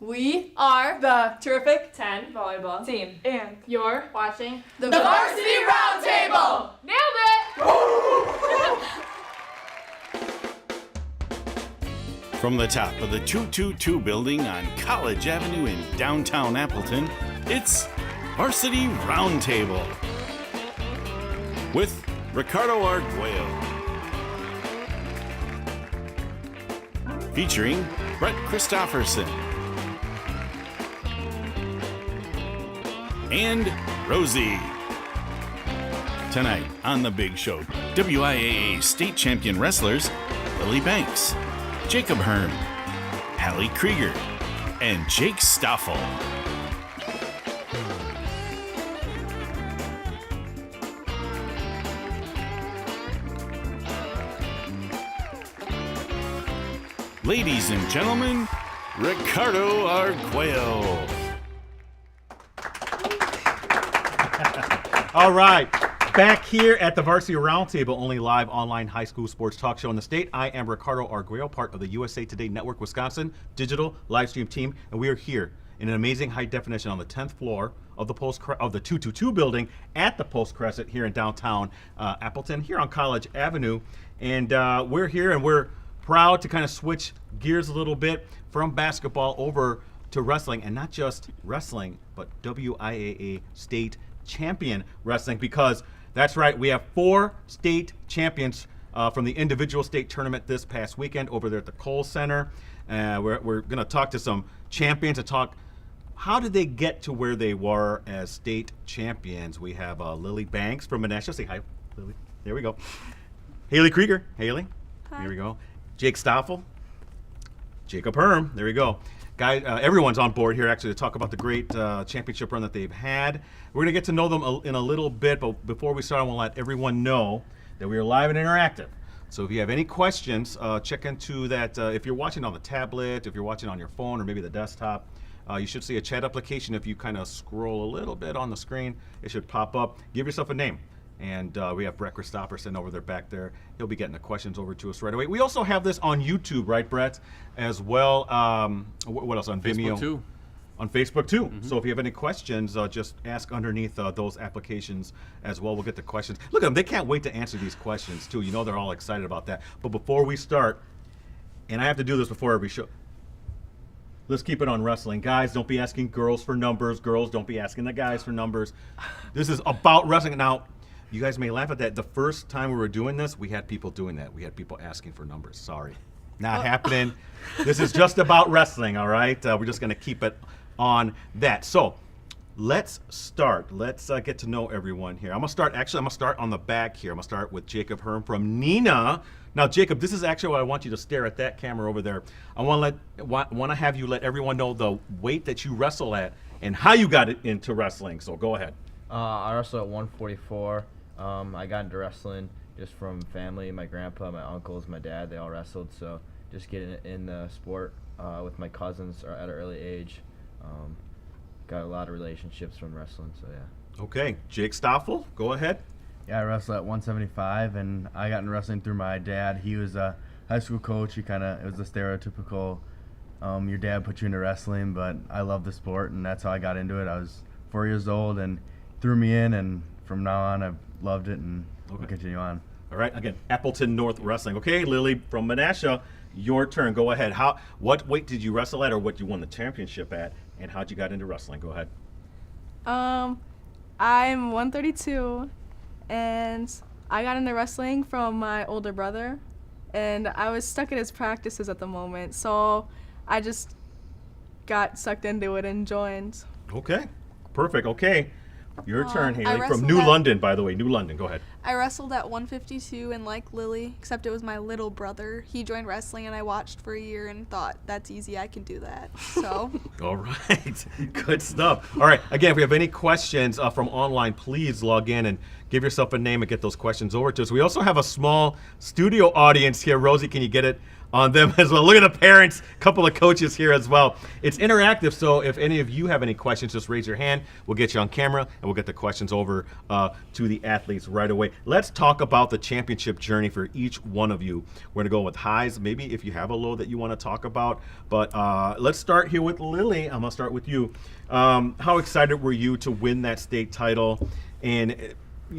We are the Terrific 10 volleyball team, and you're watching the Varsity Roundtable! Nailed it! From the top of the 222 building on College Avenue in downtown Appleton, it's Varsity Roundtable with Ricardo Arguello. Featuring Brett Christopherson and Rosie. Tonight on The Big Show, WIAA state champion wrestlers Lillie Banks, Jacob Herm, Hailie Krueger, and Jake Stoffel. Ladies and gentlemen, Ricardo Arguello. All right, back here at the Varsity Roundtable, only live online high school sports talk show in the state. I am Ricardo Arguello, part of the USA Today Network Wisconsin digital live stream team, and we are here in an amazing high definition on the 10th floor of the 222 building at the Post Crescent here in downtown Appleton, here on College Avenue, and we're here and we're proud to kind of switch gears a little bit from basketball over to wrestling, and not just wrestling, but WIAA state champion wrestling, because that's right, we have 4 state champions from the individual state tournament this past weekend over there at the Cole Center. We're going to talk to some champions and talk how did they get to where they were as state champions. We have Lillie Banks from Menasha. Say hi, Lillie. There we go. Hailie Krueger. Hailie. Hi. Here we go. Jake Stoffel. Jacob Herm. There we go. Guys, everyone's on board here actually to talk about the great championship run that they've had. We're going to get to know them in a little bit, but before we start, I want to let everyone know that we are live and interactive. So if you have any questions, check into that. If you're watching on the tablet, if you're watching on your phone or maybe the desktop, you should see a chat application. If you kind of scroll a little bit on the screen, it should pop up. Give yourself a name. And we have Brett Christopherson over there back there. He'll be getting the questions over to us right away. We also have this on YouTube, right, Brett? As well. What else? On Vimeo? Facebook too. On Facebook too. Mm-hmm. So if you have any questions, just ask underneath those applications as well. We'll get the questions. Look at them. They can't wait to answer these questions too. You know they're all excited about that. But before we start, and I have to do this before every show, let's keep it on wrestling. Guys, don't be asking girls for numbers. Girls, don't be asking the guys for numbers. This is about wrestling. Now, you guys may laugh at that. The first time we were doing this, we had people doing that. We had people asking for numbers. Sorry. Not happening. This is just about wrestling, all right? We're just going to keep it on that. So let's start. Let's get to know everyone here. I'm going to start on the back here. I'm going to start with Jacob Herm from Neenah. Now, Jacob, this is actually what I want you to stare at that camera over there. I want to have you let everyone know the weight that you wrestle at and how you got into wrestling. So go ahead. I wrestled at 144. I got into wrestling just from family. My grandpa, my uncles, my dad, they all wrestled. So just getting in the sport with my cousins at an early age. Got a lot of relationships from wrestling, so yeah. Okay, Jake Stoffel, go ahead. Yeah, I wrestled at 175, and I got into wrestling through my dad. He was a high school coach. It was the stereotypical, your dad put you into wrestling, but I love the sport, and that's how I got into it. I was 4 years old and threw me in, and from now on I've loved it, and we'll continue on. All right, again, Appleton North Wrestling. Okay, Lillie from Menasha, your turn. Go ahead. What weight did you wrestle at, or what you won the championship at, and how'd you got into wrestling? Go ahead. I'm 132, and I got into wrestling from my older brother, and I was stuck at his practices at the moment, so I just got sucked into it and joined. Okay, perfect. Okay, your turn, Hailie, from wrestled New at- London, by the way. New London, go ahead. I wrestled at 152, and like Lillie, except it was my little brother. He joined wrestling, and I watched for a year and thought, that's easy, I can do that. So. All right, good stuff. All right, again, if you have any questions from online, please log in and give yourself a name and get those questions over to us. We also have a small studio audience here. Rosie, can you get it on them as well. Look at the parents, couple of coaches here as well. It's interactive, so if any of you have any questions, just raise your hand. We'll get you on camera, and we'll get the questions over to the athletes right away. Let's talk about the championship journey for each one of you. We're going to go with highs, maybe if you have a low that you want to talk about. But let's start here with Lillie. I'm going to start with you. How excited were you to win that state title? And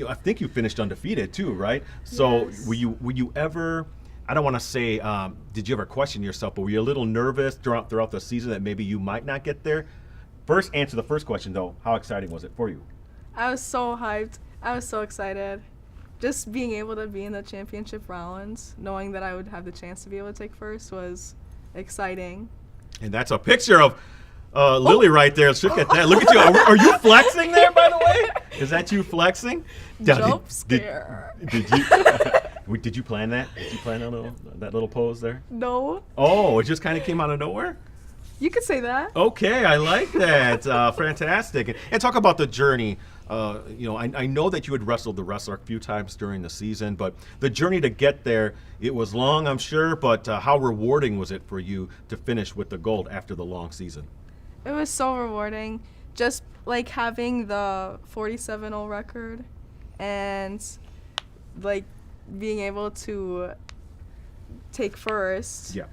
I think you finished undefeated too, right? So Yes. were you ever, I don't want to say, did you ever question yourself, but were you a little nervous throughout the season that maybe you might not get there? First, answer the first question though. How exciting was it for you? I was so hyped. I was so excited. Just being able to be in the championship rounds, knowing that I would have the chance to be able to take first was exciting. And that's a picture of Lillie right there. Look at that. Look at you. Are you flexing there, by the way? Is that you flexing? Jump scare. Did you plan that? Did you plan that little pose there? No, Oh, it just kind of came out of nowhere? you could say that. Okay, I like that. Fantastic. And talk about the journey. I know that you had wrestled the wrestler a few times during the season, but the journey to get there, it was long, I'm sure, but how rewarding was it for you to finish with the gold after the long season? It was so rewarding, just like having the 47-0 record and like being able to take first Yeah.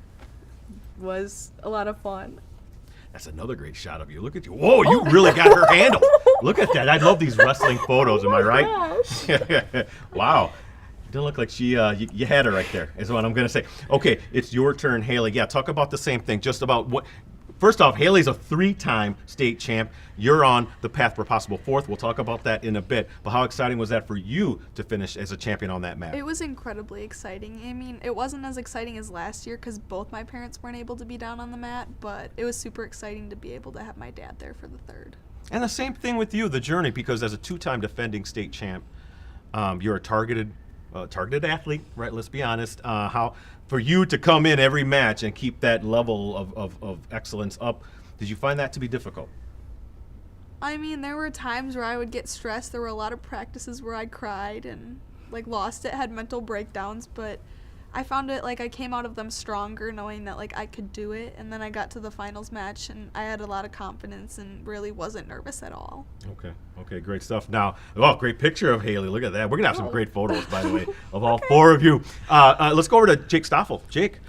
was a lot of fun. That's another great shot of you. Look at you. Whoa, you really got her handled. Look at that. I love these wrestling photos. Am I right? Wow. Didn't look like she, you had her right there, is what I'm going to say. Okay, it's your turn, Hailie. Yeah, talk about the same thing. Just about what. First off, Hailie's a 3-time state champ. You're on the path for possible 4th. We'll talk about that in a bit. But how exciting was that for you to finish as a champion on that mat? It was incredibly exciting. I mean, it wasn't as exciting as last year because both my parents weren't able to be down on the mat, but it was super exciting to be able to have my dad there for the 3rd. And the same thing with you, the journey, because as a 2-time defending state champ, you're a targeted athlete, right? Let's be honest. How for you to come in every match and keep that level of excellence up, did you find that to be difficult? I mean, there were times where I would get stressed. There were a lot of practices where I cried and like lost it, had mental breakdowns, but I found it like I came out of them stronger knowing that like I could do it, and then I got to the finals match and I had a lot of confidence and really wasn't nervous at all. Okay, great stuff. Now, great picture of Hailie. Look at that. We're gonna have some great photos, by the way, of all 4 of you. Let's go over to Jake Stoffel. Jake,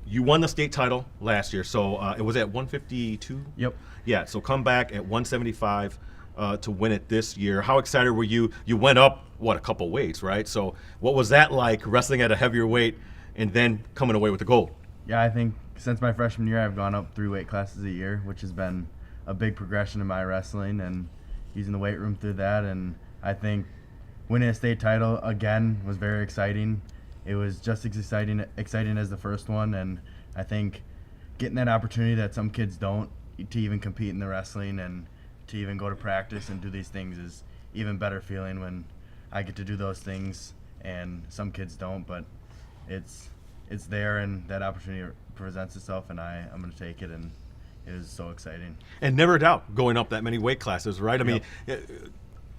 you won the state title last year, so it was at 152. Yep. Yeah. So come back at 175 to win it this year. How excited were you? You went up a couple weights, right? So what was that like, wrestling at a heavier weight and then coming away with the gold? Yeah, I think since my freshman year, I've gone up 3 weight classes a year, which has been a big progression in my wrestling and using the weight room through that. And I think winning a state title again was very exciting. It was just as exciting as the first one, and I think getting that opportunity that some kids don't to even compete in the wrestling and to even go to practice and do these things is even better feeling when I get to do those things and some kids don't, but it's there and that opportunity presents itself and I'm going to take it, and it is so exciting. And never doubt going up that many weight classes, right? I mean,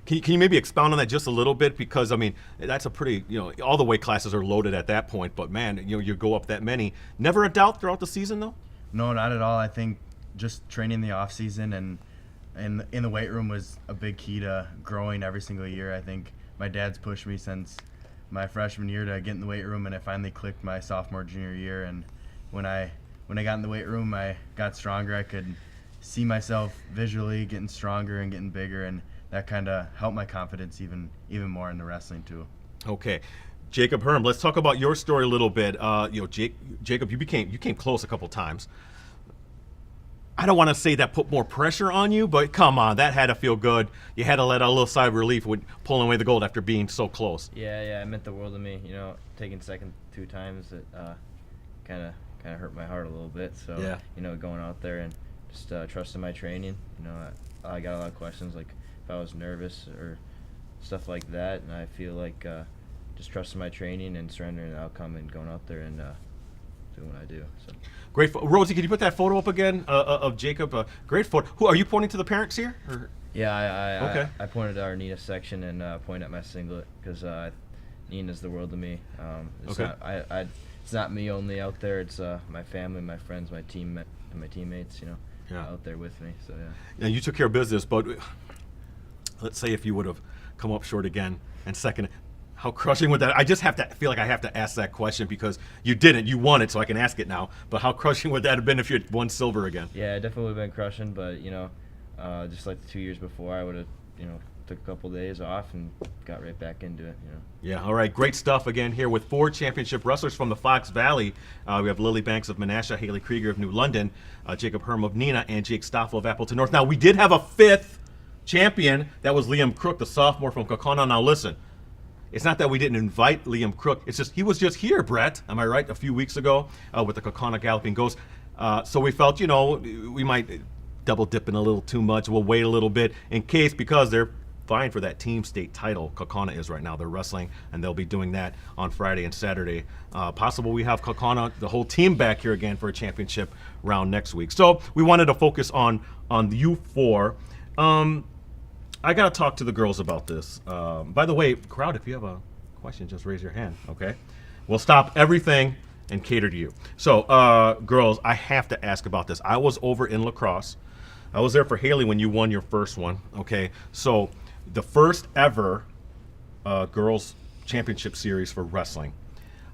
can you maybe expound on that just a little bit? Because, I mean, that's a pretty, all the weight classes are loaded at that point, but man, you go up that many. Never a doubt throughout the season, though? No, not at all. I think just training the off season and in the weight room was a big key to growing every single year. I think my dad's pushed me since my freshman year to get in the weight room, and it finally clicked my sophomore, junior year. And when I got in the weight room, I got stronger. I could see myself visually getting stronger and getting bigger, and that kind of helped my confidence even more in the wrestling too. Okay. Jacob Herm, let's talk about your story a little bit. Jacob, you came close a couple times. I don't want to say that put more pressure on you, but come on, that had to feel good. You had to let out a little sigh of relief when pulling away the gold after being so close. Yeah, it meant the world to me. Taking second 2 times, it kind of hurt my heart a little bit. So, yeah. Going out there and just trusting my training. I got a lot of questions, like if I was nervous or stuff like that, and I feel like just trusting my training and surrendering the outcome and going out there and doing what I do. So. Great. Rosie, can you put that photo up again of Jacob? Great photo. Who are you pointing to the parents here? Or? Yeah, Okay. I pointed to our Neenah section and pointed at my singlet because Neenah's the world to me. It's Okay. not, it's not me only out there. It's my family, my friends, my teammates. Out there with me. So yeah. Now, you took care of business, but let's say if you would have come up short again and second, how crushing would that? I just feel like I have to ask that question because you didn't. You won it, so I can ask it now. But how crushing would that have been if you had won silver again? Yeah, it definitely would have been crushing, but just like the 2 years before, I would have took a couple days off and got right back into it. Yeah, all right, great stuff again here with 4 championship wrestlers from the Fox Valley. We have Lillie Banks of Menasha, Hailie Krueger of New London, Jacob Herm of Neenah, and Jake Stoffel of Appleton North. Now, we did have a 5th champion. That was Liam Crook, the sophomore from Kaukauna. Now, listen, it's not that we didn't invite Liam Crook. It's just he was just here, Brett. Am I right? A few weeks ago with the Kaukauna Galloping Ghost. So we felt, we might double dipping a little too much. We'll wait a little bit in case, because they're vying for that team state title. Kaukauna is right now. They're wrestling, and they'll be doing that on Friday and Saturday. Possible we have Kaukauna, the whole team, back here again for a championship round next week. So we wanted to focus on you 4. I got to talk to the girls about this. By the way, crowd, if you have a question, just raise your hand, okay? We'll stop everything and cater to you. So, girls, I have to ask about this. I was over in La Crosse. I was there for Hailie when you won your first one, okay? So, the first ever girls championship series for wrestling.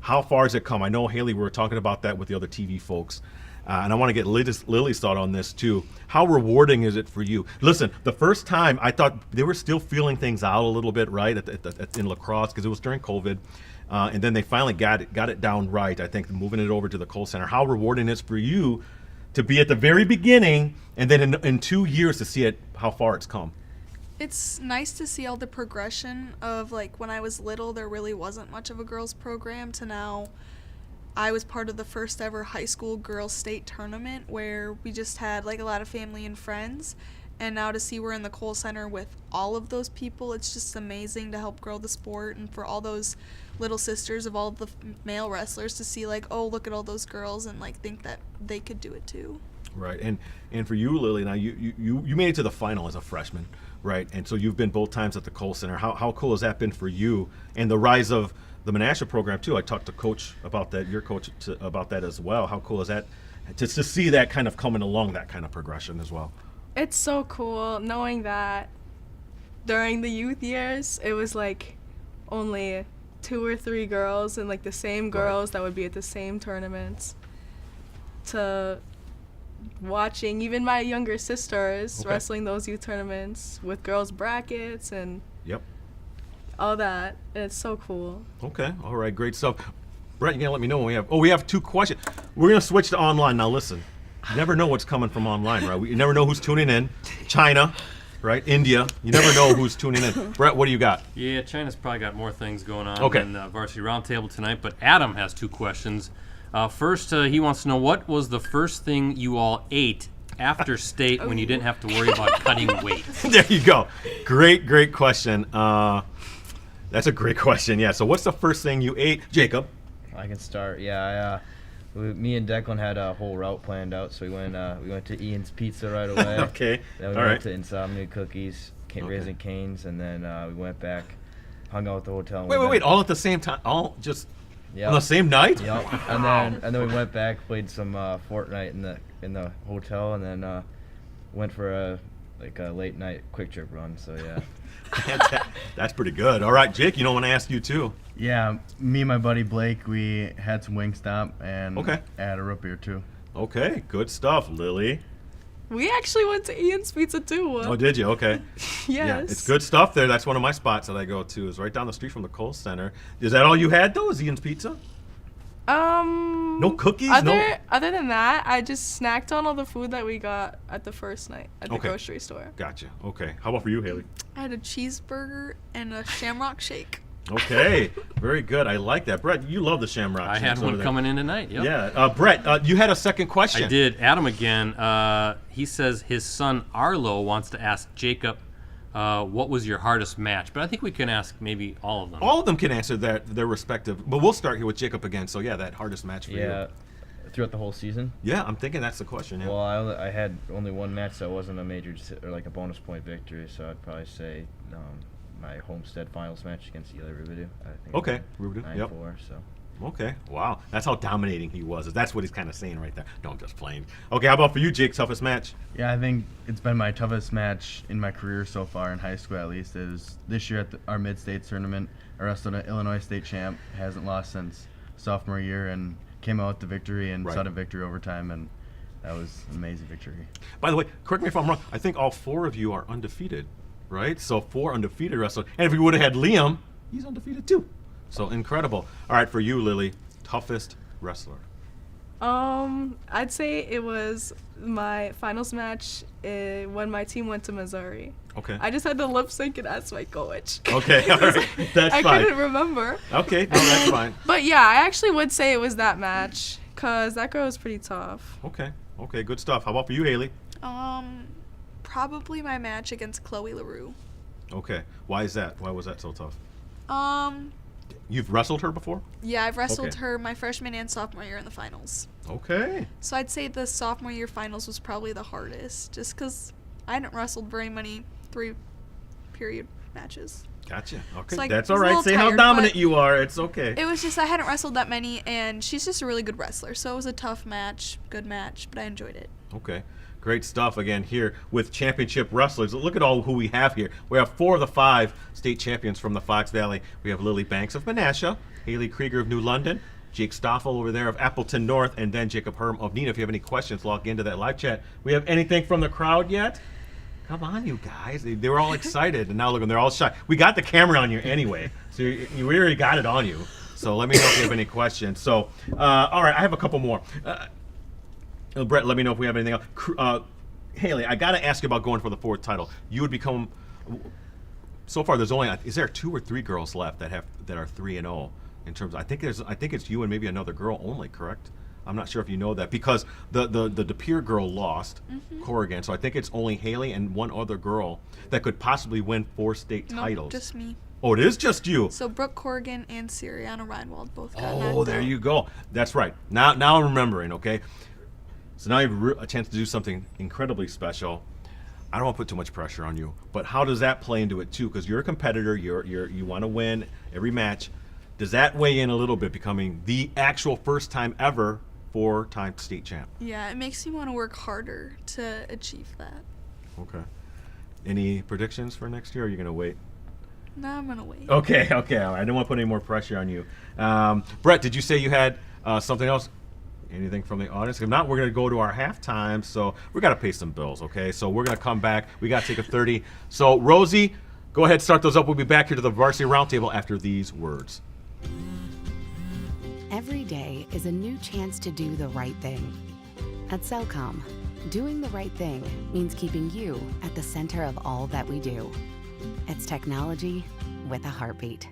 How far has it come? I know, Hailie, we were talking about that with the other TV folks. And I want to get Lily's thought on this too. How rewarding is it for you? Listen, the first time I thought they were still feeling things out a little bit, right, in La Crosse, because it was during COVID. And then they finally got it down right, I think, moving it over to the Kohl Center. How rewarding is for you to be at the very beginning and then in 2 years to see how far it's come? It's nice to see all the progression of, like, when I was little, there really wasn't much of a girls program to now. I was part of the first ever high school girls state tournament where we just had like a lot of family and friends, and now to see we're in the Kohl Center with all of those people, it's just amazing to help grow the sport, and for all those little sisters of all the male wrestlers to see like, oh, look at all those girls, and like think that they could do it too. Right, and for you, Lillie, now you made it to the final as a freshman, right? And so you've been both times at the Kohl Center. How cool has that been for you and the rise of the Menasha program too? I talked to Coach about that, your coach about that as well. How cool is that to see that kind of coming along, that kind of progression as well? It's so cool knowing that during the youth years, it was like only 2 or 3 girls and like the same girls that would be at the same tournaments, to watching even my younger sisters wrestling those youth tournaments with girls brackets and all that. It's so cool. Okay, all right, great stuff. Brett, you gotta let me know when we have 2 questions. We're gonna switch to online. Now listen, you never know what's coming from online, right? You never know who's tuning in. China, right? India, you never know who's tuning in. Brett, what do you got? Yeah, China's probably got more things going on than Varsity Roundtable tonight, but Adam has 2 questions. First, he wants to know, what was the first thing you all ate after state when you didn't have to worry about cutting weight? There you go. Great question. That's a great question. Yeah. So, what's the first thing you ate, Jacob? I can start. Yeah, me and Declan had a whole route planned out, so we went to Ian's Pizza right away. Okay. Then we went to Insomnia Cookies, Raising Cane's, and then we went back, hung out at the hotel. Wait! All at the same time? All just on the same night? Yep. And then we went back, played some Fortnite in the hotel, and then went for a late night quick trip run. So yeah. That's pretty good. All right, Jake, you know when I asked you too. Yeah, me and my buddy Blake, we had some Wingstop and had a root beer too. Okay, good stuff, Lillie. We actually went to Ian's Pizza too. Oh, did you? Okay. Yes. Yeah, it's good stuff there. That's one of my spots that I go to. Is right down the street from the Kohl Center. Is that all you had though? Is Ian's Pizza? No cookies? Other than that, I just snacked on all the food that we got at the first night at the grocery store. Gotcha. Okay. How about for you, Hailie? I had a cheeseburger and a shamrock shake. Okay. Very good. I like that. Brett, you love the shamrock. I had one coming in tonight. Yep. Yeah. Brett, you had a second question. I did. Adam again. He says his son Arlo wants to ask Jacob, what was your hardest match? But I think we can ask maybe all of them. All of them can answer their respective. But we'll start here with Jacob again. So, yeah, that hardest match for you. Yeah, throughout the whole season? Yeah, I'm thinking that's the question. Yeah. Well, I had only one match that wasn't a major or like a bonus point victory, so I'd probably say my Homestead finals match against Eli Rubidoux. I think Okay, Rubidoux, 9-4, yep. so. Okay, wow. That's how dominating he was. That's what he's kind of saying right there. No, I'm just playing. Okay, how about for you, Jake? Toughest match? Yeah, I think it's been my toughest match in my career so far, in high school at least, is this year at our mid-state tournament. I wrestled an Illinois state champ, hasn't lost since sophomore year, and came out with the victory and Right. sought a victory overtime, and that was an amazing victory. By the way, correct me if I'm wrong, I think all 4 of you are undefeated, right? So 4 undefeated wrestlers. And if we would have had Liam, he's undefeated too. So incredible. All right, for you, Lillie, toughest wrestler. I'd say it was my finals match when my team went to Missouri. Okay. I just had to lip sync and ask my coach. Okay, all right. That's I fine. couldn't remember. Okay, no, that's fine. But yeah, I actually would say it was that match because that girl was pretty tough. Okay, good stuff. How about for you, Hailie? Probably my match against Chloe LaRue. Okay, why is that? Why was that so tough? Um, You've wrestled her before? yeah, I've wrestled Okay. her my freshman and sophomore year in the finals. Okay. So I'd say the sophomore year finals was probably the hardest, just because I hadn't wrestled very many 3-period matches. Gotcha. Okay, like, that's I all was a right. little Say how tired, dominant but you are. It's okay. It was just I hadn't wrestled that many, and she's just a really good wrestler. So it was a tough match, good match, but I enjoyed it. Okay. Great stuff again here with championship wrestlers. Look at all who we have here. We have 4 of the 5 state champions from the Fox Valley. We have Lillie Banks of Menasha, Hailie Krueger of New London, Jake Stoffel over there of Appleton North, and then Jacob Herm of Neenah. If you have any questions, log into that live chat. We have anything from the crowd yet? Come on, you guys. They were all excited, and now look, they're all shy. We got the camera on you anyway, so we already got it on you. So let me know if you have any questions. So, all right, I have a couple more. Brett, let me know if we have anything else. Hailie, I got to ask you about going for the 4th title. You would become. So far, there's only is there 2 or 3 girls left that are 3-0 in terms. I think it's you and maybe another girl only. Correct? I'm not sure if you know that because the De Pere girl lost Corrigan, so I think it's only Hailie and one other girl that could possibly win 4 state titles. Just me. Oh, it is just you. So Brooke Corrigan and Sirianna Reinwald both got knocked Oh, there out. you go. That's right. Now I'm remembering. Okay. So now you have a chance to do something incredibly special. I don't want to put too much pressure on you, but how does that play into it too? Because you're a competitor. You want to win every match. Does that weigh in a little bit, becoming the actual first time ever 4-time state champ? Yeah, it makes me want to work harder to achieve that. Okay. Any predictions for next year? Or are you gonna wait? No, I'm gonna wait. Okay. All right. I don't want to put any more pressure on you. Brett, did you say you had something else? Anything from the audience? If not, we're going to go to our halftime. So we got to pay some bills, okay? So we're going to come back. We got to take a 30. So Rosie, go ahead, start those up. We'll be back here to the Varsity Roundtable after these words. Every day is a new chance to do the right thing. At Cellcom, doing the right thing means keeping you at the center of all that we do. It's technology with a heartbeat.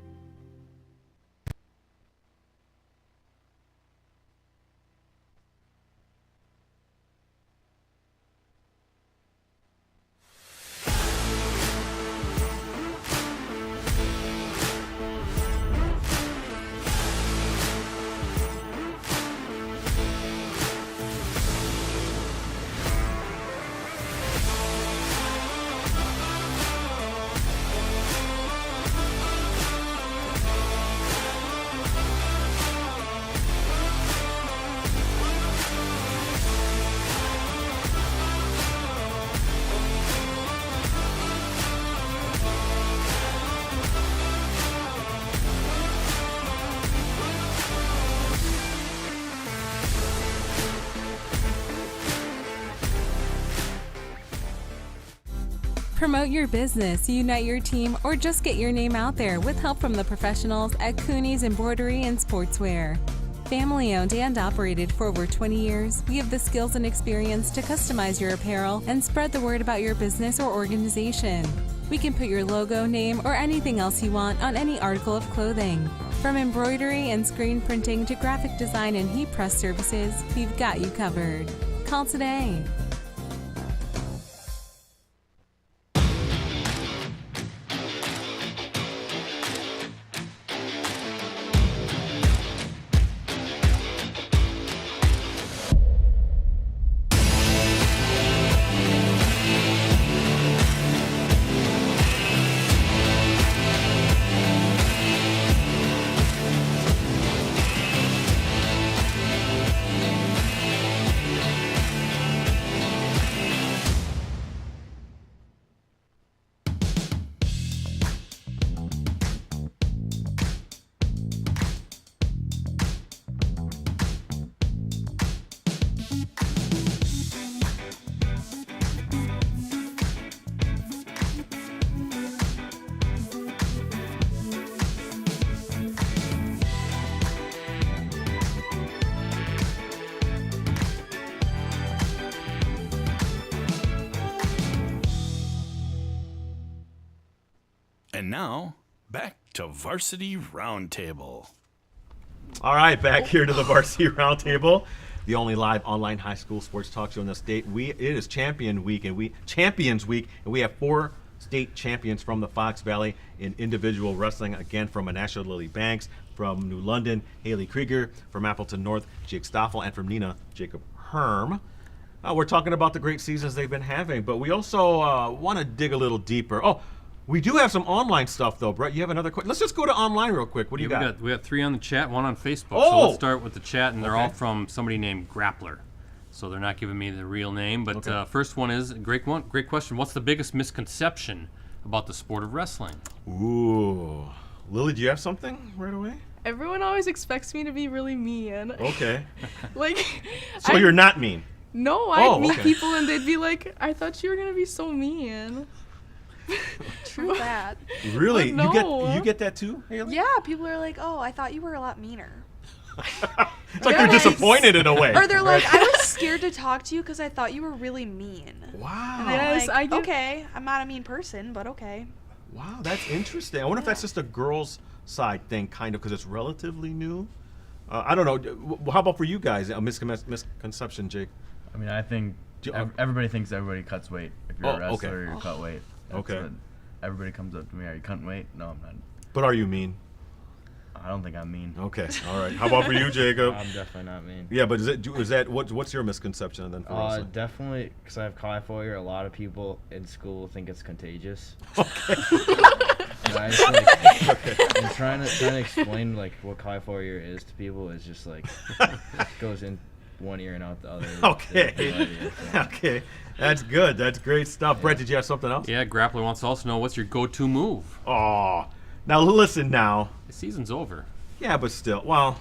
Promote your business, unite your team, or just get your name out there with help from the professionals at Cooney's Embroidery and Sportswear. Family owned and operated for over 20 years, we have the skills and experience to customize your apparel and spread the word about your business or organization. We can put your logo, name, or anything else you want on any article of clothing. From embroidery and screen printing to graphic design and heat press services, we've got you covered. Call today. And now, back to Varsity Roundtable. All right, back here to the Varsity Roundtable, the only live online high school sports talk show in the state. It is Champions Week, and we have 4 state champions from the Fox Valley in individual wrestling. Again, from Menasha, Lillie Banks; from New London, Hailie Krueger; from Appleton North, Jake Stoffel; and from Neenah, Jacob Herm. We're talking about the great seasons they've been having, but we also want to dig a little deeper. Oh, we do have some online stuff, though, Brett. You have another question? Let's just go to online real quick. What do you got? We got 3 on the chat, 1 on Facebook. Oh! So let's start with the chat, and they're all from somebody named Grappler. So they're not giving me the real name. But first one is, great question. What's the biggest misconception about the sport of wrestling? Ooh. Lillie, do you have something right away? Everyone always expects me to be really mean. Okay. Like, So you're not mean? No, I'd meet people and they'd be like, I thought you were going to be so mean. True that. Really? No. You get that too, Hailie? Yeah, people are like, oh, I thought you were a lot meaner. It's like they're disappointed in a way. Or they're like, I was scared to talk to you because I thought you were really mean. Wow. And I'm like, okay, I'm not a mean person, but okay. Wow, that's interesting. I wonder if that's just a girls' side thing, kind of, because it's relatively new. I don't know. How about for you guys? A misconception, Jake? I mean, I think everybody thinks everybody cuts weight. If you're a wrestler, you cut weight. That's what everybody comes up to me. Are you cutting weight? No, I'm not. But are you mean? I don't think I'm mean. Okay, all right. How about for you, Jacob? I'm definitely not mean. Yeah, but is that what's your misconception then for wrestling? Definitely, because I have cauliflower. A lot of people in school think it's contagious. Okay. I'm trying to explain like what cauliflower ear is to people. It's just like it goes in one ear and out the other. Okay. Okay. That's good. That's great stuff. Yeah. Brett, did you have something else? Yeah, Grappler wants to also know what's your go-to move. Oh, now listen now. The season's over. Yeah, but still, well,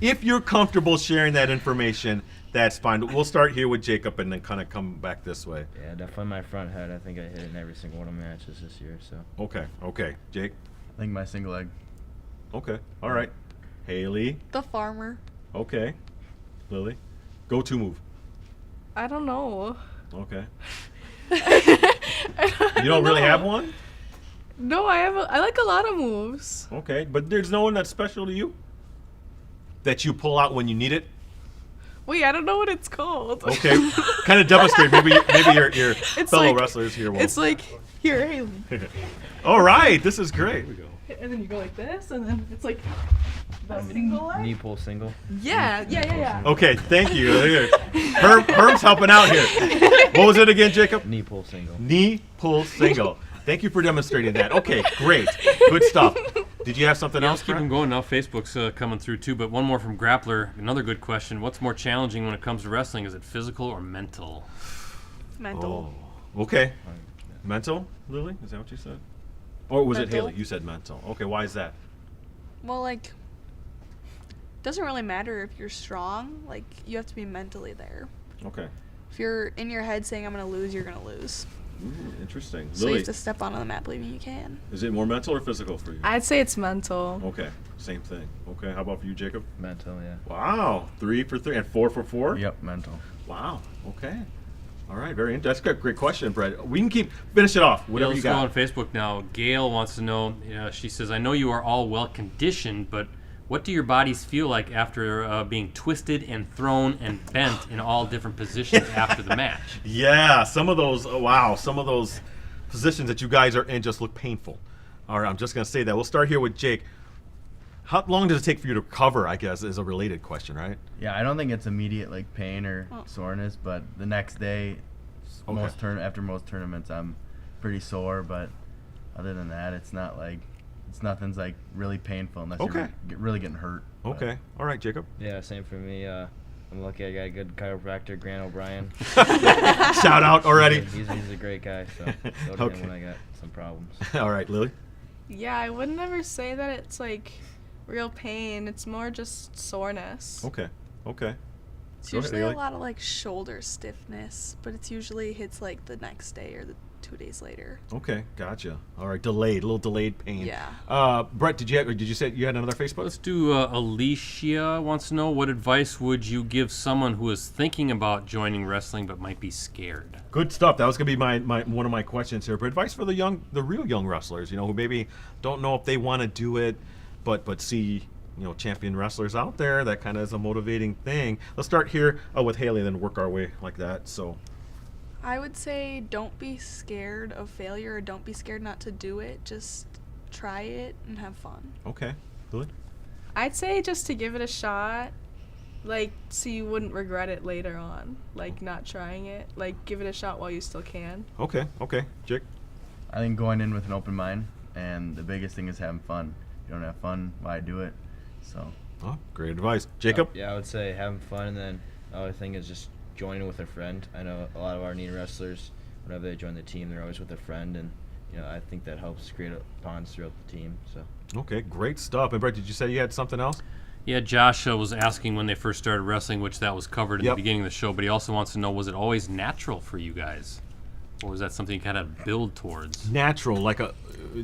if you're comfortable sharing that information, that's fine. We'll start here with Jacob and then kind of come back this way. Yeah, definitely my front head. I think I hit it in every single one of my matches this year. So. Okay. Jake? I think my single leg. Okay, all right. Hailie? The farmer. Okay. Lillie? Go-to move? I don't know. Okay. You don't really have one? No, I like a lot of moves. Okay, but there's no one that's special to you? That you pull out when you need it? Wait, I don't know what it's called. Okay, kind of demonstrate. Maybe your fellow wrestlers here will. It's like, here, Hailie. All right, this is great. Here we go. And then you go like this, and then it's like the single leg? Knee pull single. Yeah. Okay, thank you. Herm's helping out here. What was it again, Jacob? Knee pull single. Knee pull single. Thank you for demonstrating that. Okay, great. Good stuff. Did you have something else? Let's keep them going now. Facebook's coming through too, but one more from Grappler. Another good question. What's more challenging when it comes to wrestling? Is it physical or mental? Mental. Oh, okay. Mental, Lillie? Is that what you said? Or was mental. it Hailie? You said mental. Okay, why is that? Well, like, doesn't really matter if you're strong. Like, you have to be mentally there. Okay. If you're in your head saying, I'm going to lose, you're going to lose. Ooh, interesting. So Lillie, you have to step onto the mat believing you can. is it more mental or physical for you? I'd say it's mental. Okay, same thing. Okay, how about for you, Jacob? Mental, yeah. Wow, 3 for 3 and 4 for 4? Yep, mental. Wow, okay. All right, that's a great question, Brett. We can finish it off. Whatever you got. Let's go on Facebook now. Gail wants to know, she says, I know you are all well conditioned, but what do your bodies feel like after being twisted and thrown and bent in all different positions after the match? Yeah, some of those positions that you guys are in just look painful. All right, I'm just going to say that. We'll start here with Jake. How long does it take for you to recover, I guess, is a related question, right? Yeah, I don't think it's immediate like pain or soreness, but the next day, after most tournaments, I'm pretty sore. But other than that, nothing's like really painful unless you're really getting hurt. Okay, all right, Jacob. Yeah, same for me. I'm lucky I got a good chiropractor, Grant O'Brien. Shout out already. He's a great guy, so go to him when I got some problems. All right, Lillie. Yeah, I would never say that it's like real pain. It's more just soreness. Okay. It's usually a lot of like shoulder stiffness, but it's usually hits like the next day or the 2 days later. Okay, gotcha. All right, a little delayed pain. Yeah. Brett, did you say you had another Facebook? Let's do Alicia wants to know, what advice would you give someone who is thinking about joining wrestling but might be scared? Good stuff. That was going to be my one of my questions here. But advice for the real young wrestlers, who maybe don't know if they want to do it, but see, champion wrestlers out there. That kind of is a motivating thing. Let's start here with Hailie, then work our way like that. So, I would say don't be scared of failure, or don't be scared not to do it. Just try it and have fun. Okay, Lillie? I'd say just to give it a shot, so you wouldn't regret it later on, not trying it. Give it a shot while you still can. Okay, Jake? I think going in with an open mind, and the biggest thing is having fun. If you don't have fun, why do it? So. Oh, great advice. Jacob? Yeah, I would say having fun, and then the other thing is just joining with a friend. I know a lot of our Neenah wrestlers, whenever they join the team, they're always with a friend, and I think that helps create bonds throughout the team. So. Okay, great stuff. And Brett, did you say you had something else? Yeah, Josh was asking when they first started wrestling, which that was covered in the beginning of the show, but he also wants to know, was it always natural for you guys? Or was that something you kind of build towards? Natural, did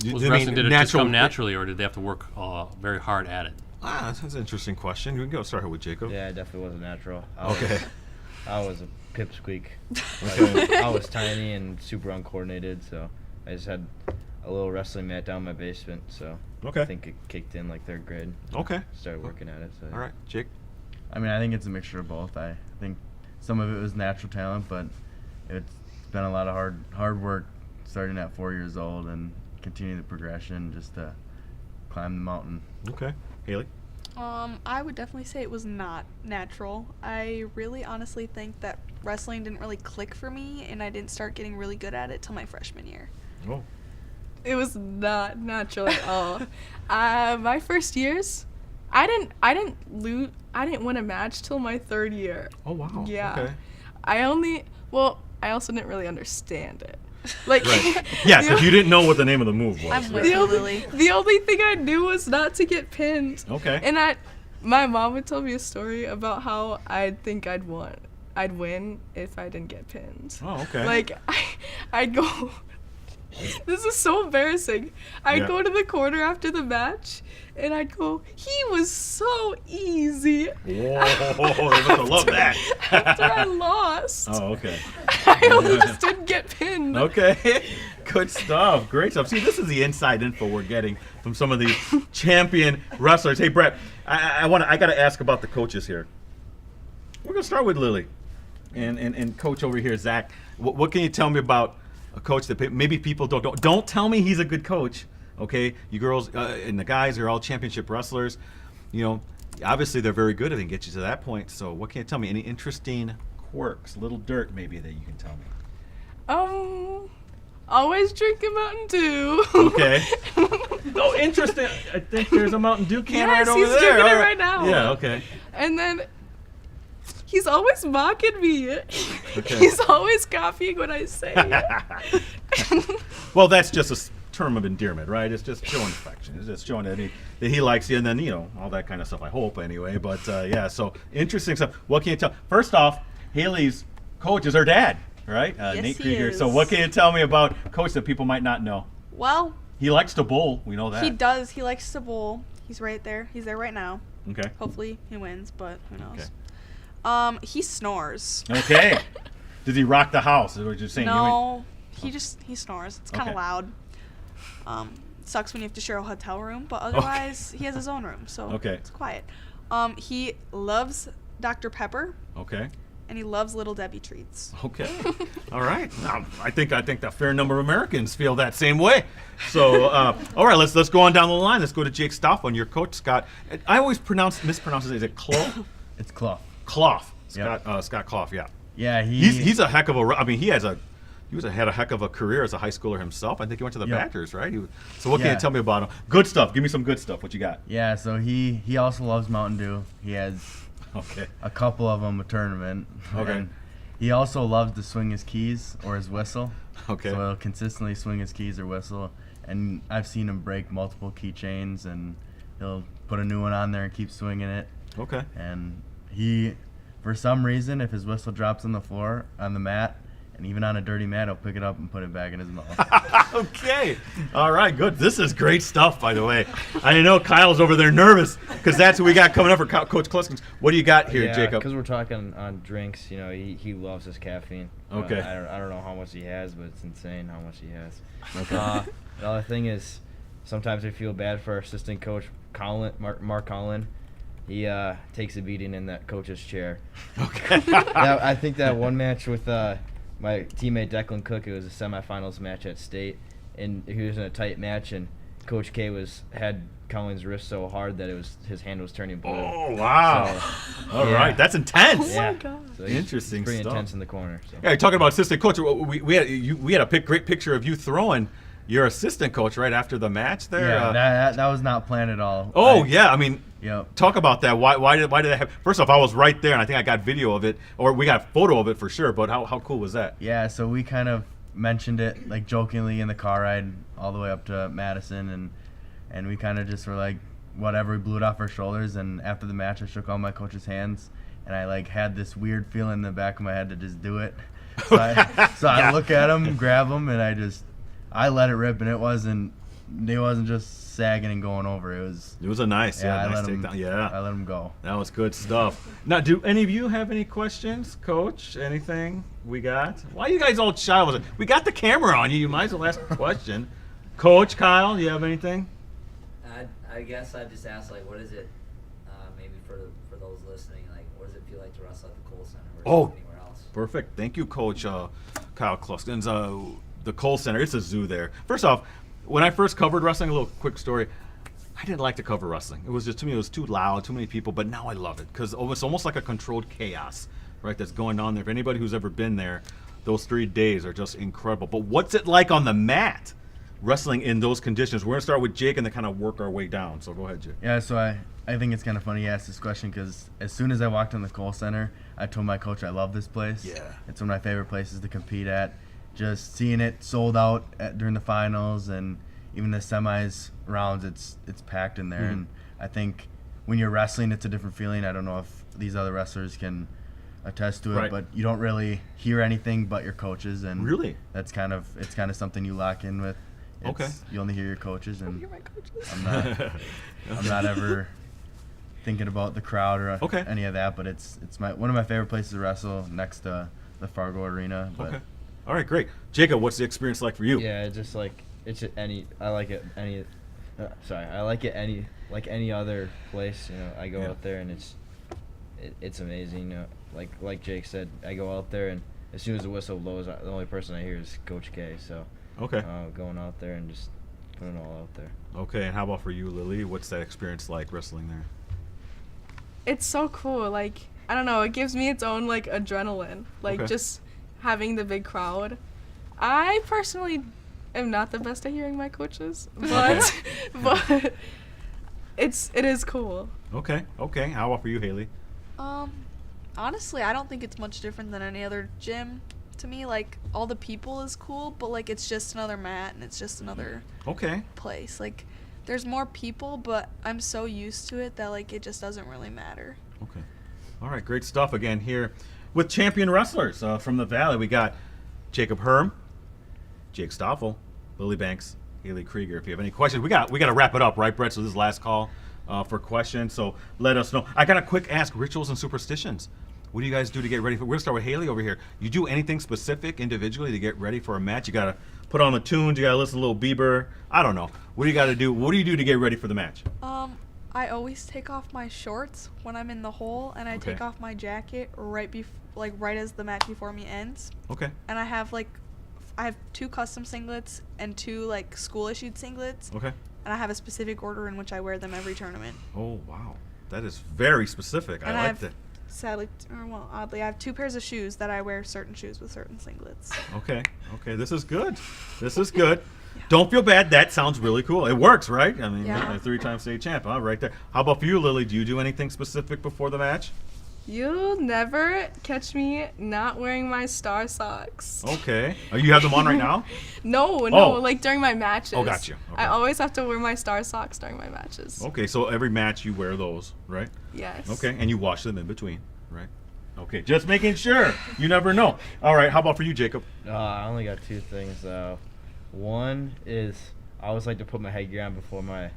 it just come naturally, or did they have to work very hard at it? That's an interesting question. We can go start here with Jacob. Yeah, it definitely wasn't natural. I was a pipsqueak. I was tiny and super uncoordinated, so I just had a little wrestling mat down in my basement, so I think it kicked in third grade. Okay. Started working at it. So. All right, Jake? I think it's a mixture of both. I think some of it was natural talent, but it's been a lot of hard work starting at 4 years old and continuing the progression just to climb the mountain. Okay. Hailie? I would definitely say it was not natural. I really honestly think that wrestling didn't really click for me, and I didn't start getting really good at it till my freshman year. Oh. It was not natural at all. My first years, I didn't win a match till my third year. Oh wow. Yeah. Okay. I also didn't really understand it. Right. Yeah, because you didn't know what the name of the move was. I'm with you, Lillie. The only thing I knew was not to get pinned. Okay. And my mom would tell me a story about how I'd think I'd win if I didn't get pinned. Oh, okay. I'd go. This is so embarrassing. I'd go to the corner after the match, and I'd go, he was so easy. Whoa, they must have loved that. After I lost. Oh, okay. I just didn't get pinned. Okay. Good stuff. Great stuff. See, this is the inside info we're getting from some of these champion wrestlers. Hey, Brett, I got to ask about the coaches here. We're going to start with Lillie and coach over here, Zach. What can you tell me about a coach that maybe people don't tell me he's a good coach, okay? You girls and the guys are all championship wrestlers. Obviously they're very good. I think get you to that point. So what can you tell me? Any interesting quirks, little dirt maybe that you can tell me? Always drinking Mountain Dew. Okay. Oh, interesting. I think there's a Mountain Dew can right over there. Yes, he's drinking it right now. Yeah, okay. And then he's always mocking me. Okay. He's always copying what I say. Well, that's just a term of endearment, right? It's just showing affection. It's just showing that he likes you, and then all that kind of stuff. I hope anyway. But yeah, so interesting stuff. What can you tell? First off, Hailie's coach is her dad, right? Yes, Nate he Krueger. is. So what can you tell me about coach that people might not know? Well, He likes to bowl. We know that. he does. He likes to bowl. He's right there. He's there right now. Okay. Hopefully he wins, but who knows. Okay. He snores. Okay. Does he rock the house? Is what you're saying? No, he snores. It's kind Okay. of loud. Sucks when you have to share a hotel room, but otherwise he has his own room, so it's quiet. He loves Dr. Pepper. Okay. And he loves Little Debbie treats. Okay. All right. Now, I think a fair number of Americans feel that same way. So, all right, let's go on down the line. Let's go to Jake Stoffel, your coach, Scott. I always mispronounce it. Is it Clough? It's Clough. Clough. Scott, Yep. Scott Clough. Yeah. Yeah, He's a heck of a. I mean, he had a heck of a career as a high schooler himself. I think he went to the Badgers, right? So what can you tell me about him? Good stuff. Give me some good stuff. What you got? Yeah, so he also loves Mountain Dew. He has a couple of them a tournament. Okay. And he also loves to swing his keys or his whistle. Okay. So he'll consistently swing his keys or whistle. And I've seen him break multiple keychains, and he'll put a new one on there and keep swinging it. Okay. And he, for some reason, if his whistle drops on the floor, on the mat, And even on a dirty mat, he'll pick it up and put it back in his mouth. Okay. All right, good. This is great stuff, by the way. I know Kyle's over there nervous because that's what we got coming up for Coach Kluskens. What do you got here, Jacob? Because we're talking on drinks, you know, he loves his caffeine. Okay. I don't know how much he has, but it's insane how much he has. Okay. The other thing is, sometimes I feel bad for our assistant coach, Mark Collin. He takes a beating in that coach's chair. Okay. I think that one match with my teammate Declan Cook, it was a semifinals match at state, and he was in a tight match, and Coach K had Collins' wrist so hard that his hand was turning blue. Oh, wow. So, all right, that's intense. Yeah. Oh my God. So Interesting pretty stuff. intense in the corner. So. Yeah, you're talking about assistant coach. We had a great picture of you throwing your assistant coach right after the match there. Yeah, that was not planned at all. Yeah, I mean, Yep. talk about that. Why did that happen? First off, I was right there, and I think I got video of it, or we got a photo of it for sure. But how cool was that? Yeah, so we kind of mentioned it like jokingly in the car ride all the way up to Madison, and we kind of just were like, whatever. We blew it off our shoulders, and after the match, I shook all my coach's hands, and I like had this weird feeling in the back of my head to just do it. So I look at him, grab him, and I let it rip, and it wasn't just sagging and going over. It was a nice, nice takedown. Yeah, I let him go. That was good stuff. Now, do any of you have any questions, Coach? Anything we got? Why are you guys all shy? We got the camera on you. You might as well ask a question. Coach Kyle, do you have anything? I guess I'd just ask, like, what is it, maybe for those listening, like, what does it feel like to wrestle at the Kohl Center versus anywhere else? Perfect. Thank you, Coach Kyle Kluskens. The Kohl Center, it's a zoo there. First off, when I first covered wrestling, a little quick story, I didn't like to cover wrestling. It was just, to me, it was too loud, too many people, but now I love it because it's almost like a controlled chaos, right, that's going on there. For anybody who's ever been there, those 3 days are just incredible. But what's it like on the mat, wrestling in those conditions? We're going to start with Jake and then kind of work our way down. So go ahead, Jake. Yeah, so I think it's kind of funny you asked this question because as soon as I walked in the Kohl Center, I told my coach I love this place. Yeah. It's one of my favorite places to compete at. Just seeing it sold out during the finals and even the semis rounds, it's packed in there. Mm-hmm. And I think when you're wrestling, it's a different feeling. I don't know if these other wrestlers can attest to it, Right. but you don't really hear anything but your coaches, and Really? it's kind of something you lock in with. Okay. You only hear your coaches, and You're my coaches. I'm not ever thinking about the crowd or Okay. any of that, but it's one of my favorite places to wrestle next to the Fargo Arena. But Okay. All right, great. Jacob, what's the experience like for you? Yeah, just like I like it any other place. You know, I go out there and it's amazing. You know, like Jake said, I go out there and as soon as the whistle blows, the only person I hear is Coach K. So Okay. going out there and just putting it all out there. Okay, and how about for you, Lillie? What's that experience like wrestling there? It's so cool. Like, I don't know, it gives me its own like adrenaline. Like Okay. just having the big crowd. I personally am not the best at hearing my coaches, but but it is cool. Okay. How about for you, Hailie? Honestly, I don't think it's much different than any other gym. To me, like, all the people is cool, but like it's just another mat and it's just another place. Like, there's more people, but I'm so used to it that like it just doesn't really matter. Okay. All right, great stuff again here with champion wrestlers from the Valley. We got Jacob Herm, Jake Stoffel, Lillie Banks, Hailie Krueger. If you have any questions, we got to wrap it up, right, Brett? So this is the last call for questions. So let us know. I got a quick ask: rituals and superstitions. What do you guys do to get ready for? We're gonna start with Hailie over here. You do anything specific individually to get ready for a match? You gotta put on the tunes. You gotta listen to Little Bieber. I don't know. What do you gotta do? What do you do to get ready for the match? I always take off my shorts when I'm in the hole, and I take off my jacket right as the match before me ends. Okay. And I have 2 custom singlets and 2 like school issued singlets. Okay. And I have a specific order in which I wear them every tournament. Oh wow, that is very specific. And I like that. Sadly, oddly, I have 2 pairs of shoes that I wear certain shoes with certain singlets. Okay. This is good. Yeah. Don't feel bad. That sounds really cool. It works, right? I mean, Yeah. 3-time state champ, huh? Right there. How about for you, Lillie? Do you do anything specific before the match? You'll never catch me not wearing my star socks. Okay. You have them on right now? No, Oh. like during my matches. Oh, got you. Okay. I always have to wear my star socks during my matches. Okay, so every match you wear those, right? Yes. Okay, and you wash them in between, right? Okay, just making sure. You never know. All right, how about for you, Jacob? I only got two things. One is I always like to put my headgear on before my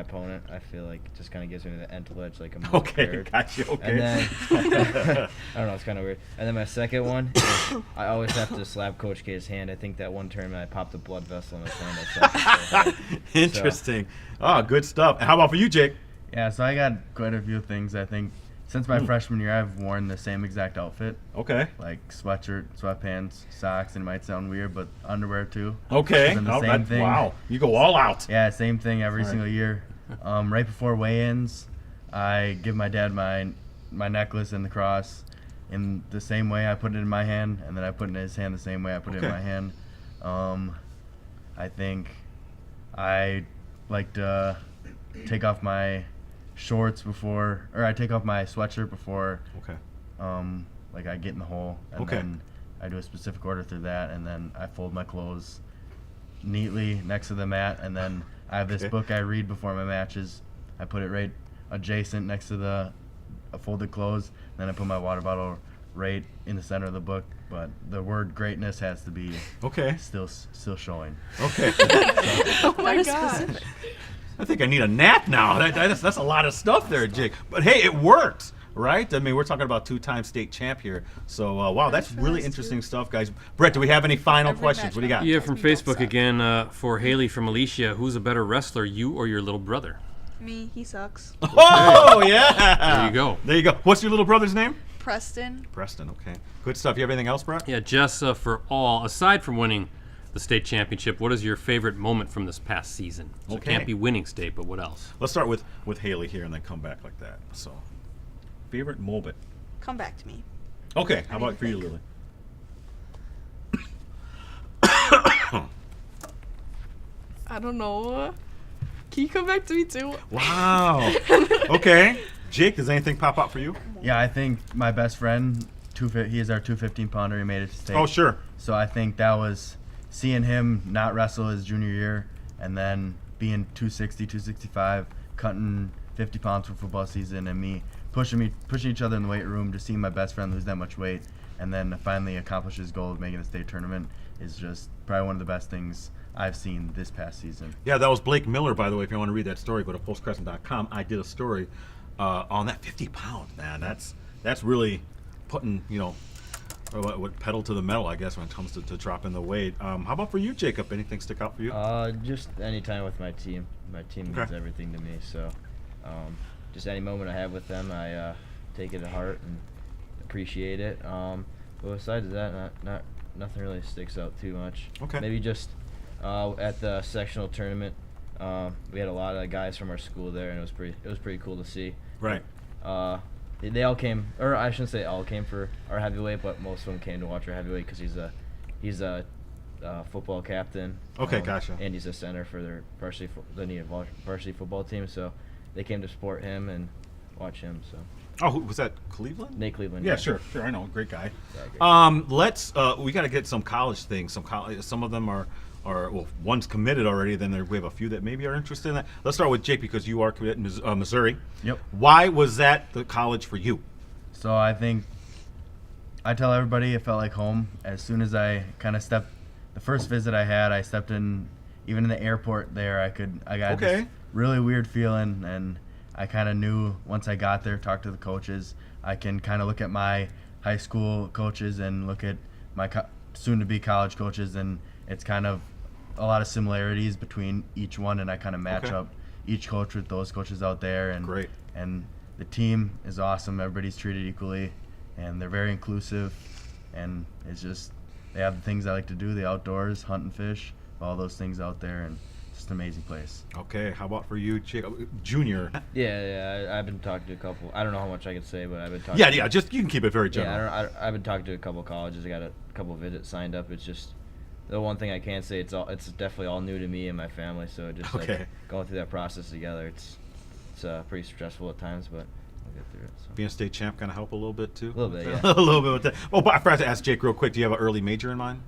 opponent. I feel like it just kind of gives me the mental edge, like I'm prepared. Gotcha. Okay. And then I don't know, it's kind of weird. And then my second one is I always have to slap Coach K's hand. I think that one tournament I popped a blood vessel in his hand. Interesting. Good stuff. And how about for you, Jake? Yeah, so I got quite a few things. I think since my freshman year, I've worn the same exact outfit. Okay. Like sweatshirt, sweatpants, socks, and it might sound weird, but underwear too. Okay. The same thing. Wow. You go all out. Yeah, same thing every single year. Right before weigh-ins, I give my dad my necklace and the cross in the same way I put it in my hand, and then I put it in his hand the same way I put it in my hand. I think I like to take off my shorts before, or I take off my sweatshirt before. Okay. Like I get in the hole, and then I do a specific order through that, and then I fold my clothes neatly next to the mat, and then I have this book I read before my matches. I put it right adjacent next to the folded clothes. Then I put my water bottle right in the center of the book. But the word greatness has to be still showing. Okay. Oh my God. I think I need a nap now. That's a lot of stuff there, Jake. But hey, it worked, right? I mean, we're talking about two-time state champ here. So, wow, that's really interesting stuff, guys. Brett, do we have any final questions? What do you got? Yeah, from Facebook again, for Hailie from Alicia. Who's a better wrestler, you or your little brother? Me. He sucks. Oh, yeah. There you go. There you go. What's your little brother's name? Preston. Preston, okay. Good stuff. You have anything else, Brett? Yeah, Jess, for all, aside from winning the state championship, what is your favorite moment from this past season? So it can't be winning state, but what else? Let's start with Hailie here and then come back like that. So, favorite moment. Come back to me. Okay, how about for you, Lillie? I don't know. Can you come back to me too? Wow. Okay. Jake, does anything pop up for you? Yeah, I think my best friend, he is our 215 pounder. He made it to state. Oh, sure. So I think that was seeing him not wrestle his junior year and then being 260, 265, cutting 50 pounds for football season, and me pushing each other in the weight room to see my best friend lose that much weight and then finally accomplish his goal of making the state tournament is just probably one of the best things I've seen this past season. Yeah, that was Blake Miller, by the way. If you want to read that story, go to postcrescent.com. I did a story on that 50 pounds, man. That's really putting, what pedal to the metal, I guess, when it comes to dropping the weight. How about for you, Jacob? Anything stick out for you? Just any time with my team. My team means everything to me. So, just any moment I have with them, I take it to heart and appreciate it. But besides that, nothing really sticks out too much. Okay. Maybe just at the sectional tournament, we had a lot of guys from our school there, and it was pretty cool to see. Right. They all came, or I shouldn't say all came for our heavyweight, but most of them came to watch our heavyweight because he's a football captain. Okay, gotcha. And he's a center for their varsity football team, so they came to support him and watch him. So. Oh, was that Cleveland? Nate Cleveland. Yeah, sure. I know, great guy. Yeah, great. We got to get some college things. Some of them are one's committed already. Then we have a few that maybe are interested in that. Let's start with Jake because you are committed in Missouri. Yep. Why was that the college for you? So I think I tell everybody it felt like home. As soon as I kind of stepped, the first visit I had, I stepped in, even in the airport there, I got this really weird feeling, and I kind of knew once I got there, talked to the coaches, I can kind of look at my high school coaches and look at my soon-to-be college coaches, and it's kind of a lot of similarities between each one, and I kind of match up each coach with those coaches out there. And great. And the team is awesome. Everybody's treated equally, and they're very inclusive. And it's just they have the things I like to do: the outdoors, hunt and fish, all those things out there, and it's just an amazing place. Okay, how about for you, Junior? Yeah. I've been talking to a couple. I don't know how much I could say, but I've been talking. Yeah. Just you can keep it very general. Yeah, I've been talking to a couple colleges. I got a couple visits signed up. It's just. The one thing I can say, it's definitely all new to me and my family, so just like going through that process together, it's pretty stressful at times, but I'll get through it. So. Being a state champ kind of help a little bit too? A little bit, yeah. A little bit with that. Oh, but I forgot to ask Jake real quick, do you have an early major in mind?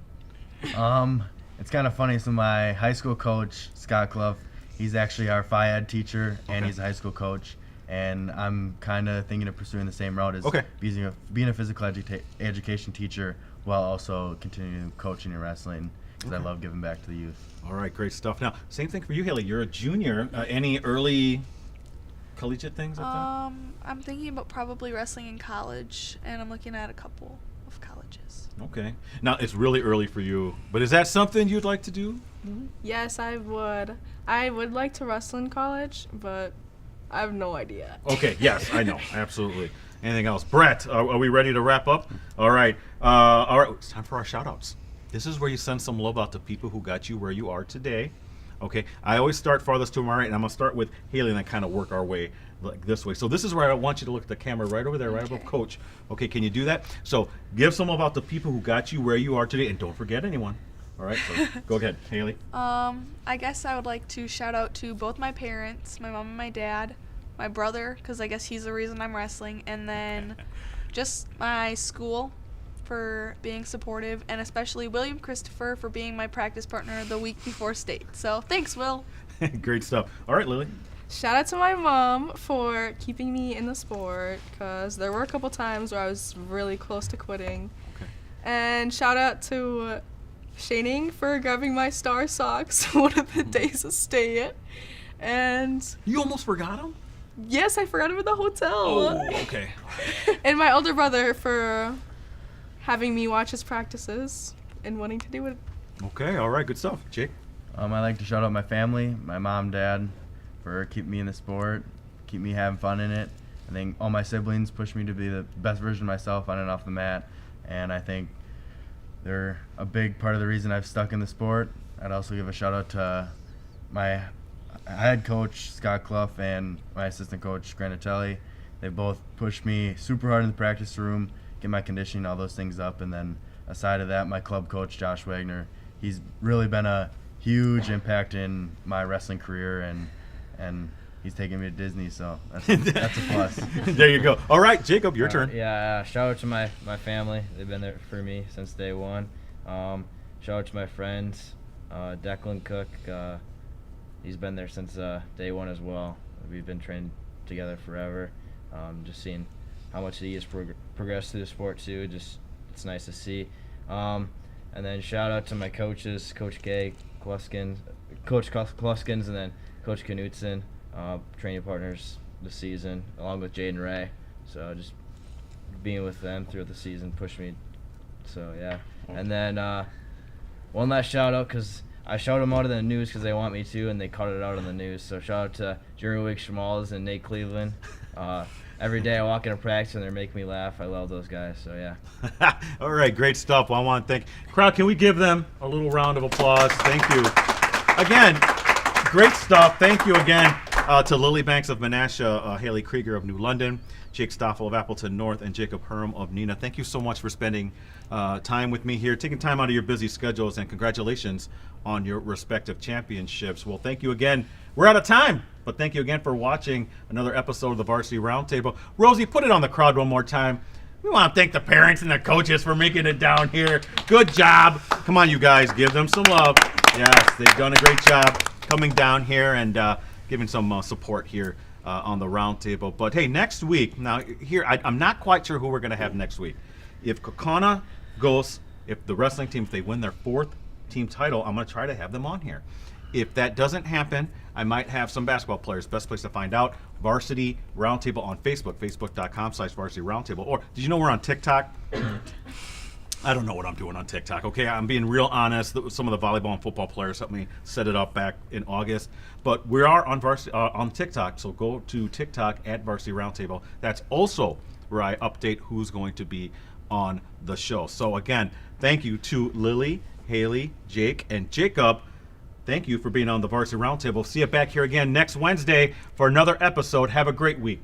It's kind of funny. So my high school coach, Scott Clough, he's actually our Phi Ed teacher, and he's a high school coach, and I'm kind of thinking of pursuing the same route as being a physical education teacher while also continuing coaching and wrestling because I love giving back to the youth. All right, great stuff. Now, same thing for you, Hailie. You're a junior. Any early collegiate things like that? I'm thinking about probably wrestling in college, and I'm looking at a couple of colleges. Okay. Now, it's really early for you, but is that something you'd like to do? Yes, I would. I would like to wrestle in college, but I have no idea. Okay, yes, I know. Absolutely. Anything else? Brett, are we ready to wrap up? All right. All right, it's time for our shout-outs. This is where you send some love out to people who got you where you are today. Okay, I always start farthest to my right, and I'm going to start with Hailie and then kind of work our way like this way. So this is where I want you to look at the camera right over there, right above Coach. Okay, can you do that? So give some love out to people who got you where you are today, and don't forget anyone. All right, so go ahead, Hailie. I guess I would like to shout out to both my parents, my mom and my dad, my brother, because I guess he's the reason I'm wrestling, and then just my school for being supportive, and especially William Christopher for being my practice partner the week before state. So thanks, Will. Great stuff. All right, Lillie. Shout out to my mom for keeping me in the sport, because there were a couple times where I was really close to quitting. Okay. And shout out to Shaning for grabbing my star socks one of the days of state. And you almost forgot them? Yes, I forgot them in the hotel. Oh, okay. And my older brother for having me watch his practices and wanting to do it. Okay, all right, good stuff. Jake? I like to shout out my family, my mom, dad, for keeping me in the sport, keep me having fun in it. I think all my siblings push me to be the best version of myself on and off the mat, and I think they're a big part of the reason I've stuck in the sport. I'd also give a shout out to my head coach, Scott Clough, and my assistant coach, Granatelli. They both pushed me super hard in the practice room, get my conditioning, all those things up. And then aside of that, my club coach, Josh Wagner, he's really been a huge impact in my wrestling career, and he's taking me to Disney, so that's a plus. There you go. All right, Jacob, your turn. Shout out to my family. They've been there for me since day one. Shout out to my friends, Declan Cook. He's been there since day one as well. We've been trained together forever. Just seeing how much he has progressed through the sport too. It's nice to see. And then shout out to my coaches, Coach Gay, Coach Kluskins, and then Coach Knutson, training partners this season, along with Jaden Ray. So just being with them throughout the season pushed me. So yeah. And then one last shout out, because I shouted them out in the news because they want me to, and they cut it out on the news. So shout out to Jeremy Wigg-Schmalz and Nate Cleveland. Every day I walk into practice and they're making me laugh. I love those guys, so yeah. All right, great stuff. Well, I want to thank crowd. Can we give them a little round of applause? Thank you. Again, great stuff. Thank you again to Lillie Banks of Menasha, Hailie Krueger of New London, Jake Stoffel of Appleton North, and Jacob Herm of Neenah. Thank you so much for spending time with me here, taking time out of your busy schedules, and congratulations on your respective championships. Well, thank you again. We're out of time, but thank you again for watching another episode of the Varsity Roundtable. Rosie, put it on the crowd one more time. We want to thank the parents and the coaches for making it down here. Good job. Come on, you guys, give them some love. Yes, they've done a great job coming down here and giving some support here on the roundtable. But hey, next week, now here, I'm not quite sure who we're going to have next week. If Kokona goes, if the wrestling team, if they win their 4th team title, I'm going to try to have them on here. If that doesn't happen, I might have some basketball players. Best place to find out, Varsity Roundtable on Facebook, facebook.com/Varsity Roundtable. Or did you know we're on TikTok? I don't know what I'm doing on TikTok. Okay, I'm being real honest. Some of the volleyball and football players helped me set it up back in August. But we are on on TikTok, so go to TikTok at Varsity Roundtable. That's also where I update who's going to be on the show. So again, thank you to Lillie, Hailie, Jake, and Jacob. Thank you for being on the Varsity Roundtable. See you back here again next Wednesday for another episode. Have a great week.